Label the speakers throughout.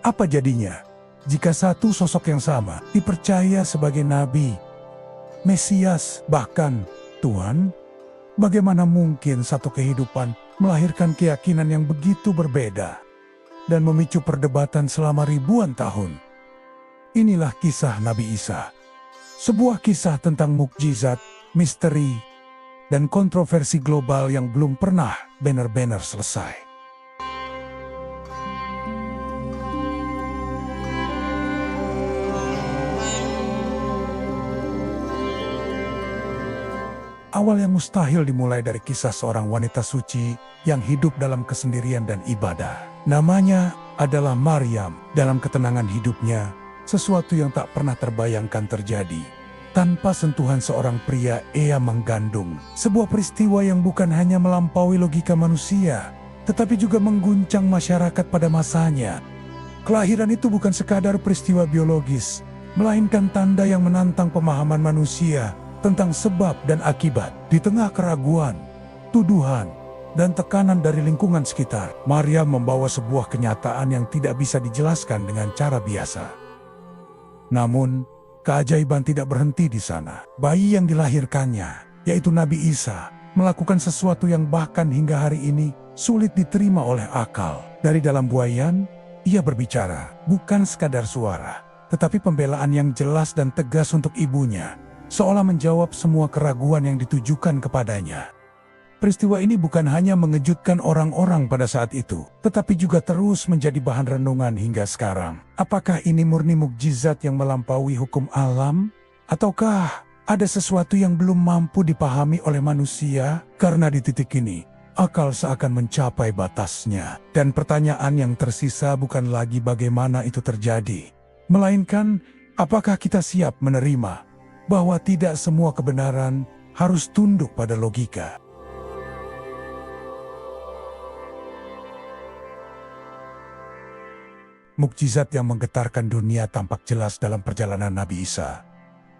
Speaker 1: Apa jadinya jika satu sosok yang sama dipercaya sebagai nabi, Mesias, bahkan Tuhan? Bagaimana mungkin satu kehidupan melahirkan keyakinan yang begitu berbeda dan memicu perdebatan selama ribuan tahun? Inilah kisah Nabi Isa. Sebuah kisah tentang mukjizat, misteri, dan kontroversi global yang belum pernah benar-benar selesai. Awal yang mustahil dimulai dari kisah seorang wanita suci yang hidup dalam kesendirian dan ibadah. Namanya adalah Maryam. Dalam ketenangan hidupnya, sesuatu yang tak pernah terbayangkan terjadi. Tanpa sentuhan seorang pria, ia mengandung. Sebuah peristiwa yang bukan hanya melampaui logika manusia, tetapi juga mengguncang masyarakat pada masanya. Kelahiran itu bukan sekadar peristiwa biologis, melainkan tanda yang menantang pemahaman manusia tentang sebab dan akibat. Di tengah keraguan, tuduhan, dan tekanan dari lingkungan sekitar, Maryam membawa sebuah kenyataan yang tidak bisa dijelaskan dengan cara biasa. Namun, keajaiban tidak berhenti di sana. Bayi yang dilahirkannya, yaitu Nabi Isa, melakukan sesuatu yang bahkan hingga hari ini sulit diterima oleh akal. Dari dalam buayan, ia berbicara, bukan sekadar suara, tetapi pembelaan yang jelas dan tegas untuk ibunya, seolah menjawab semua keraguan yang ditujukan kepadanya. Peristiwa ini bukan hanya mengejutkan orang-orang pada saat itu, tetapi juga terus menjadi bahan renungan hingga sekarang. Apakah ini murni mukjizat yang melampaui hukum alam? Ataukah ada sesuatu yang belum mampu dipahami oleh manusia? Karena di titik ini, akal seakan mencapai batasnya. Dan pertanyaan yang tersisa bukan lagi bagaimana itu terjadi, melainkan apakah kita siap menerima bahwa tidak semua kebenaran harus tunduk pada logika. Mukjizat yang menggetarkan dunia tampak jelas dalam perjalanan Nabi Isa.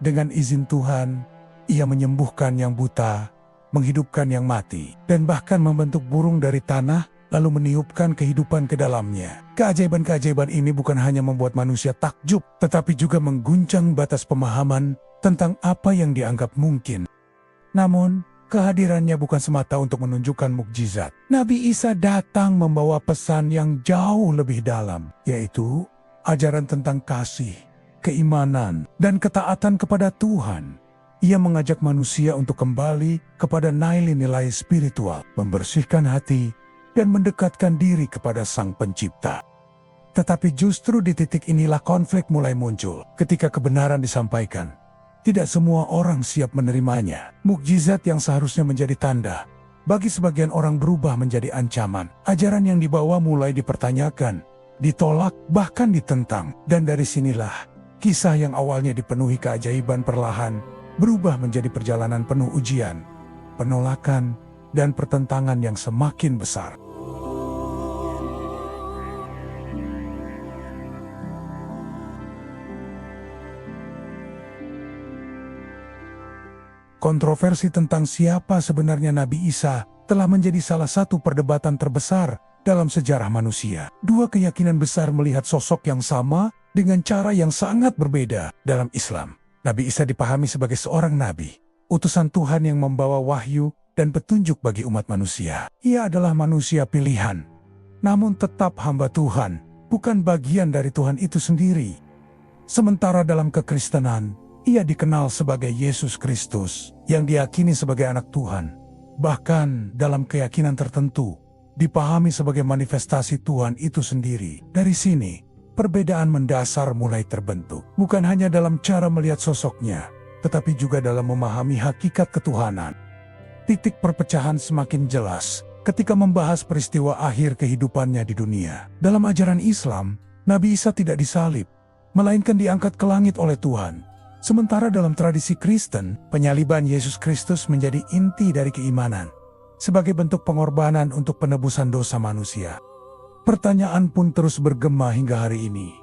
Speaker 1: Dengan izin Tuhan, ia menyembuhkan yang buta, menghidupkan yang mati, dan bahkan membentuk burung dari tanah, lalu meniupkan kehidupan ke dalamnya. Keajaiban-keajaiban ini bukan hanya membuat manusia takjub, tetapi juga mengguncang batas pemahaman tentang apa yang dianggap mungkin. Namun, kehadirannya bukan semata untuk menunjukkan mukjizat. Nabi Isa datang membawa pesan yang jauh lebih dalam, yaitu ajaran tentang kasih, keimanan, dan ketaatan kepada Tuhan. Ia mengajak manusia untuk kembali kepada nilai-nilai spiritual, membersihkan hati, dan mendekatkan diri kepada Sang Pencipta. Tetapi justru di titik inilah konflik mulai muncul. Ketika kebenaran disampaikan, tidak semua orang siap menerimanya. Mukjizat yang seharusnya menjadi tanda, bagi sebagian orang berubah menjadi ancaman. Ajaran yang dibawa mulai dipertanyakan, ditolak, bahkan ditentang. Dan dari sinilah, kisah yang awalnya dipenuhi keajaiban perlahan, berubah menjadi perjalanan penuh ujian, penolakan, dan pertentangan yang semakin besar. Kontroversi tentang siapa sebenarnya Nabi Isa telah menjadi salah satu perdebatan terbesar dalam sejarah manusia. Dua keyakinan besar melihat sosok yang sama dengan cara yang sangat berbeda. Dalam Islam, Nabi Isa dipahami sebagai seorang nabi, utusan Tuhan yang membawa wahyu dan petunjuk bagi umat manusia. Ia adalah manusia pilihan, namun tetap hamba Tuhan, bukan bagian dari Tuhan itu sendiri. Sementara dalam kekristenan, ia dikenal sebagai Yesus Kristus, yang diyakini sebagai anak Tuhan. Bahkan dalam keyakinan tertentu, dipahami sebagai manifestasi Tuhan itu sendiri. Dari sini, perbedaan mendasar mulai terbentuk. Bukan hanya dalam cara melihat sosoknya, tetapi juga dalam memahami hakikat ketuhanan. Titik perpecahan semakin jelas ketika membahas peristiwa akhir kehidupannya di dunia. Dalam ajaran Islam, Nabi Isa tidak disalib, melainkan diangkat ke langit oleh Tuhan. Sementara dalam tradisi Kristen, penyaliban Yesus Kristus menjadi inti dari keimanan, sebagai bentuk pengorbanan untuk penebusan dosa manusia. Pertanyaan pun terus bergema hingga hari ini.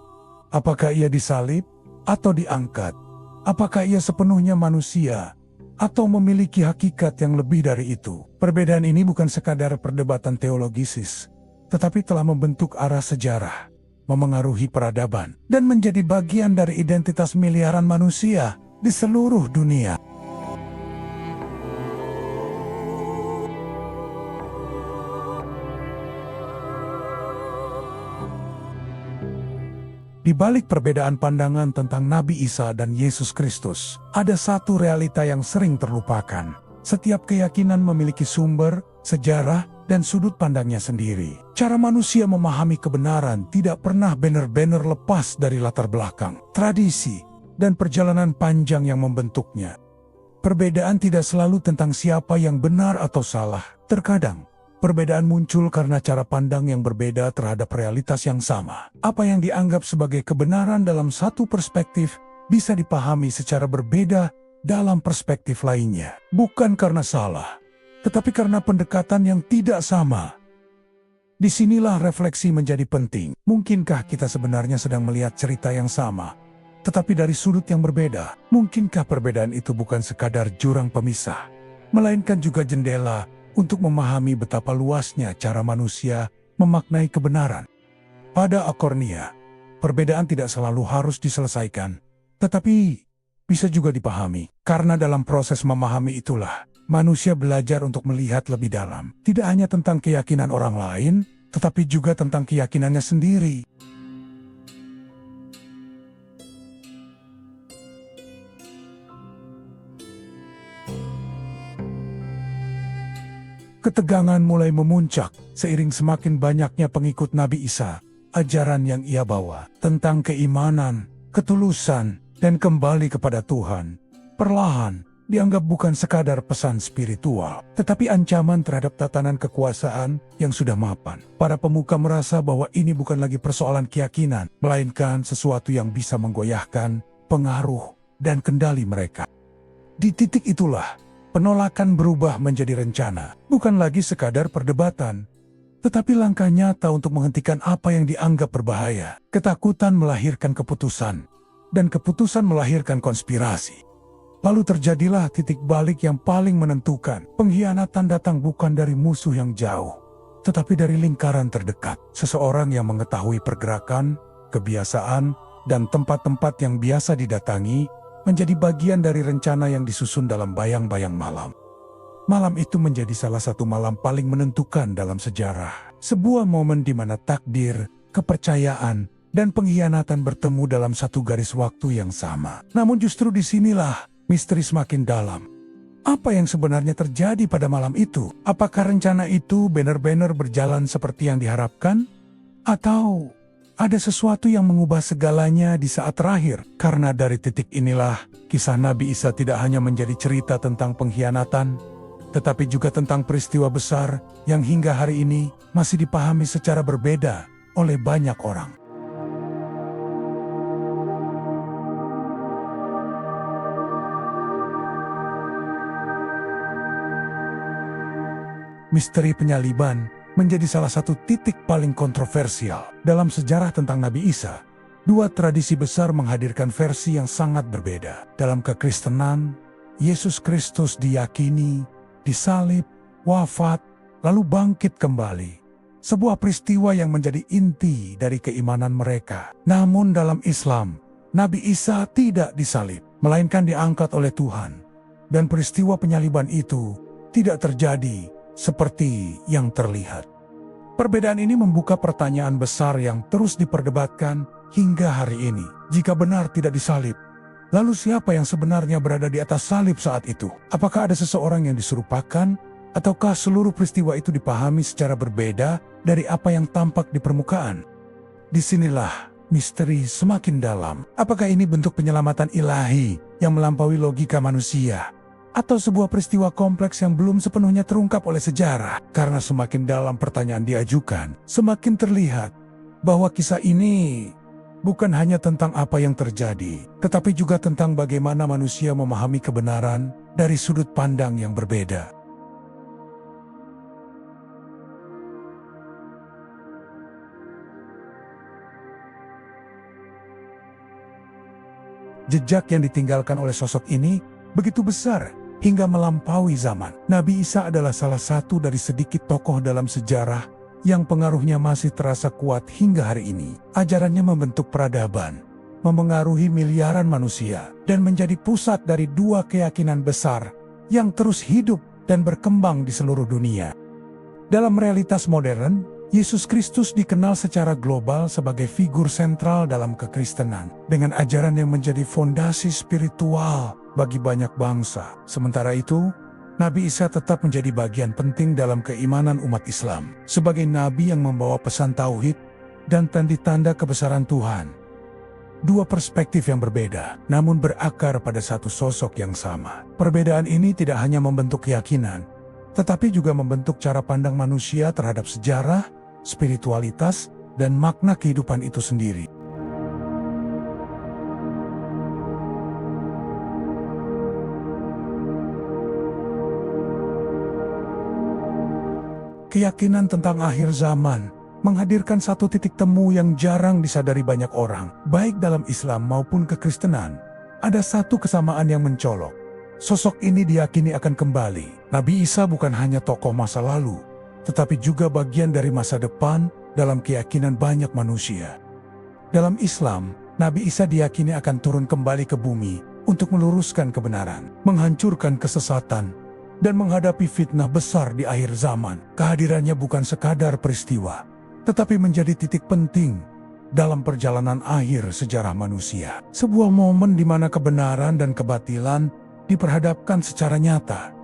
Speaker 1: Apakah ia disalib atau diangkat? Apakah ia sepenuhnya manusia atau memiliki hakikat yang lebih dari itu? Perbedaan ini bukan sekadar perdebatan teologisis, tetapi telah membentuk arah sejarah, memengaruhi peradaban, dan menjadi bagian dari identitas miliaran manusia di seluruh dunia. Di balik perbedaan pandangan tentang Nabi Isa dan Yesus Kristus, ada satu realita yang sering terlupakan. Setiap keyakinan memiliki sumber, sejarah, dan sudut pandangnya sendiri. Cara manusia memahami kebenaran tidak pernah benar-benar lepas dari latar belakang, tradisi, dan perjalanan panjang yang membentuknya. Perbedaan tidak selalu tentang siapa yang benar atau salah. Terkadang, perbedaan muncul karena cara pandang yang berbeda terhadap realitas yang sama. Apa yang dianggap sebagai kebenaran dalam satu perspektif bisa dipahami secara berbeda dalam perspektif lainnya. Bukan karena salah, tetapi karena pendekatan yang tidak sama. Disinilah refleksi menjadi penting. Mungkinkah kita sebenarnya sedang melihat cerita yang sama, tetapi dari sudut yang berbeda? Mungkinkah perbedaan itu bukan sekadar jurang pemisah, melainkan juga jendela untuk memahami betapa luasnya cara manusia memaknai kebenaran? Pada akornya, perbedaan tidak selalu harus diselesaikan, tetapi bisa juga dipahami. Karena dalam proses memahami itulah, manusia belajar untuk melihat lebih dalam. Tidak hanya tentang keyakinan orang lain, tetapi juga tentang keyakinannya sendiri. Ketegangan mulai memuncak seiring semakin banyaknya pengikut Nabi Isa. Ajaran yang ia bawa tentang keimanan, ketulusan, dan kembali kepada Tuhan perlahan dianggap bukan sekadar pesan spiritual, tetapi ancaman terhadap tatanan kekuasaan yang sudah mapan. Para pemuka merasa bahwa ini bukan lagi persoalan keyakinan, melainkan sesuatu yang bisa menggoyahkan pengaruh dan kendali mereka. Di titik itulah, penolakan berubah menjadi rencana, bukan lagi sekadar perdebatan, tetapi langkah nyata untuk menghentikan apa yang dianggap berbahaya. Ketakutan melahirkan keputusan, dan keputusan melahirkan konspirasi. Lalu terjadilah titik balik yang paling menentukan. Pengkhianatan datang bukan dari musuh yang jauh, tetapi dari lingkaran terdekat. Seseorang yang mengetahui pergerakan, kebiasaan, dan tempat-tempat yang biasa didatangi, menjadi bagian dari rencana yang disusun dalam bayang-bayang malam. Malam itu menjadi salah satu malam paling menentukan dalam sejarah. Sebuah momen di mana takdir, kepercayaan, dan pengkhianatan bertemu dalam satu garis waktu yang sama. Namun justru disinilah misteri semakin dalam. Apa yang sebenarnya terjadi pada malam itu? Apakah rencana itu benar-benar berjalan seperti yang diharapkan? Atau ada sesuatu yang mengubah segalanya di saat terakhir? Karena dari titik inilah, kisah Nabi Isa tidak hanya menjadi cerita tentang pengkhianatan, tetapi juga tentang peristiwa besar yang hingga hari ini masih dipahami secara berbeda oleh banyak orang. Misteri penyaliban menjadi salah satu titik paling kontroversial dalam sejarah tentang Nabi Isa. Dua tradisi besar menghadirkan versi yang sangat berbeda. Dalam kekristenan, Yesus Kristus diyakini disalib, wafat, lalu bangkit kembali. Sebuah peristiwa yang menjadi inti dari keimanan mereka. Namun dalam Islam, Nabi Isa tidak disalib, melainkan diangkat oleh Tuhan. Dan peristiwa penyaliban itu tidak terjadi seperti yang terlihat. Perbedaan ini membuka pertanyaan besar yang terus diperdebatkan hingga hari ini. Jika benar tidak disalib, lalu siapa yang sebenarnya berada di atas salib saat itu? Apakah ada seseorang yang diserupakan? Ataukah seluruh peristiwa itu dipahami secara berbeda dari apa yang tampak di permukaan? Disinilah misteri semakin dalam. Apakah ini bentuk penyelamatan ilahi yang melampaui logika manusia? Atau sebuah peristiwa kompleks yang belum sepenuhnya terungkap oleh sejarah? Karena semakin dalam pertanyaan diajukan, semakin terlihat bahwa kisah ini bukan hanya tentang apa yang terjadi, tetapi juga tentang bagaimana manusia memahami kebenaran dari sudut pandang yang berbeda. Jejak yang ditinggalkan oleh sosok ini begitu besar hingga melampaui zaman. Nabi Isa adalah salah satu dari sedikit tokoh dalam sejarah yang pengaruhnya masih terasa kuat hingga hari ini. Ajarannya membentuk peradaban, memengaruhi miliaran manusia, dan menjadi pusat dari dua keyakinan besar yang terus hidup dan berkembang di seluruh dunia. Dalam realitas modern, Yesus Kristus dikenal secara global sebagai figur sentral dalam kekristenan, dengan ajaran yang menjadi fondasi spiritual bagi banyak bangsa. Sementara itu, Nabi Isa tetap menjadi bagian penting dalam keimanan umat Islam, sebagai nabi yang membawa pesan tauhid dan tanda kebesaran Tuhan. Dua perspektif yang berbeda, namun berakar pada satu sosok yang sama. Perbedaan ini tidak hanya membentuk keyakinan, tetapi juga membentuk cara pandang manusia terhadap sejarah, spiritualitas, dan makna kehidupan itu sendiri. Keyakinan tentang akhir zaman menghadirkan satu titik temu yang jarang disadari banyak orang, baik dalam Islam maupun kekristenan. Ada satu kesamaan yang mencolok. Sosok ini diyakini akan kembali. Nabi Isa bukan hanya tokoh masa lalu, tetapi juga bagian dari masa depan dalam keyakinan banyak manusia. Dalam Islam, Nabi Isa diyakini akan turun kembali ke bumi untuk meluruskan kebenaran, menghancurkan kesesatan, dan menghadapi fitnah besar di akhir zaman. Kehadirannya bukan sekadar peristiwa, tetapi menjadi titik penting dalam perjalanan akhir sejarah manusia. Sebuah momen di mana kebenaran dan kebatilan diperhadapkan secara nyata.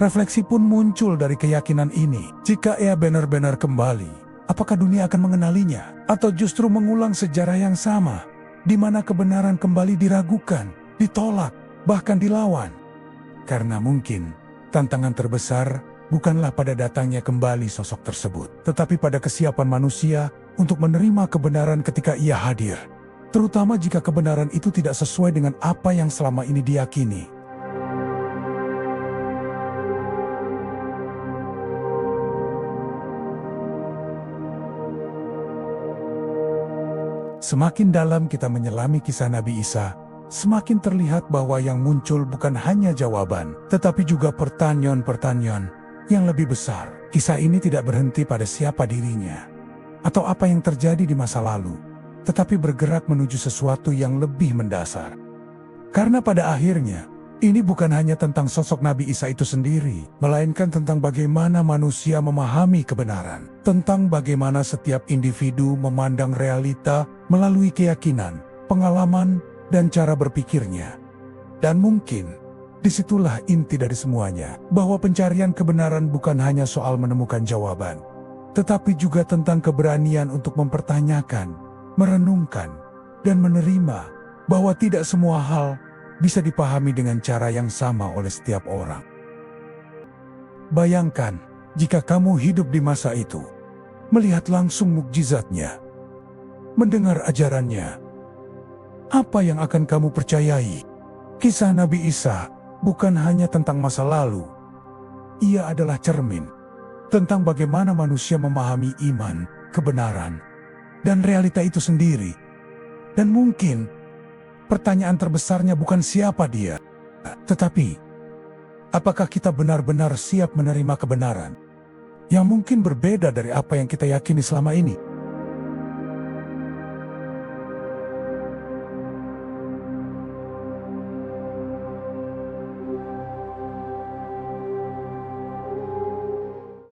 Speaker 1: Refleksi pun muncul dari keyakinan ini. Jika ia benar-benar kembali, apakah dunia akan mengenalinya? Atau justru mengulang sejarah yang sama, di mana kebenaran kembali diragukan, ditolak, bahkan dilawan? Karena mungkin, tantangan terbesar bukanlah pada datangnya kembali sosok tersebut, tetapi pada kesiapan manusia untuk menerima kebenaran ketika ia hadir. Terutama jika kebenaran itu tidak sesuai dengan apa yang selama ini diyakini. Semakin dalam kita menyelami kisah Nabi Isa, semakin terlihat bahwa yang muncul bukan hanya jawaban, tetapi juga pertanyaan-pertanyaan yang lebih besar. Kisah ini tidak berhenti pada siapa dirinya, atau apa yang terjadi di masa lalu, tetapi bergerak menuju sesuatu yang lebih mendasar. Karena pada akhirnya, ini bukan hanya tentang sosok Nabi Isa itu sendiri, melainkan tentang bagaimana manusia memahami kebenaran, tentang bagaimana setiap individu memandang realita melalui keyakinan, pengalaman, dan cara berpikirnya. Dan mungkin, disitulah inti dari semuanya, bahwa pencarian kebenaran bukan hanya soal menemukan jawaban, tetapi juga tentang keberanian untuk mempertanyakan, merenungkan, dan menerima bahwa tidak semua hal bisa dipahami dengan cara yang sama oleh setiap orang. Bayangkan, jika kamu hidup di masa itu, melihat langsung mukjizatnya, mendengar ajarannya, apa yang akan kamu percayai? Kisah Nabi Isa bukan hanya tentang masa lalu. Ia adalah cermin tentang bagaimana manusia memahami iman, kebenaran, dan realita itu sendiri. Dan mungkin, pertanyaan terbesarnya bukan siapa dia, tetapi, apakah kita benar-benar siap menerima kebenaran yang mungkin berbeda dari apa yang kita yakini selama ini?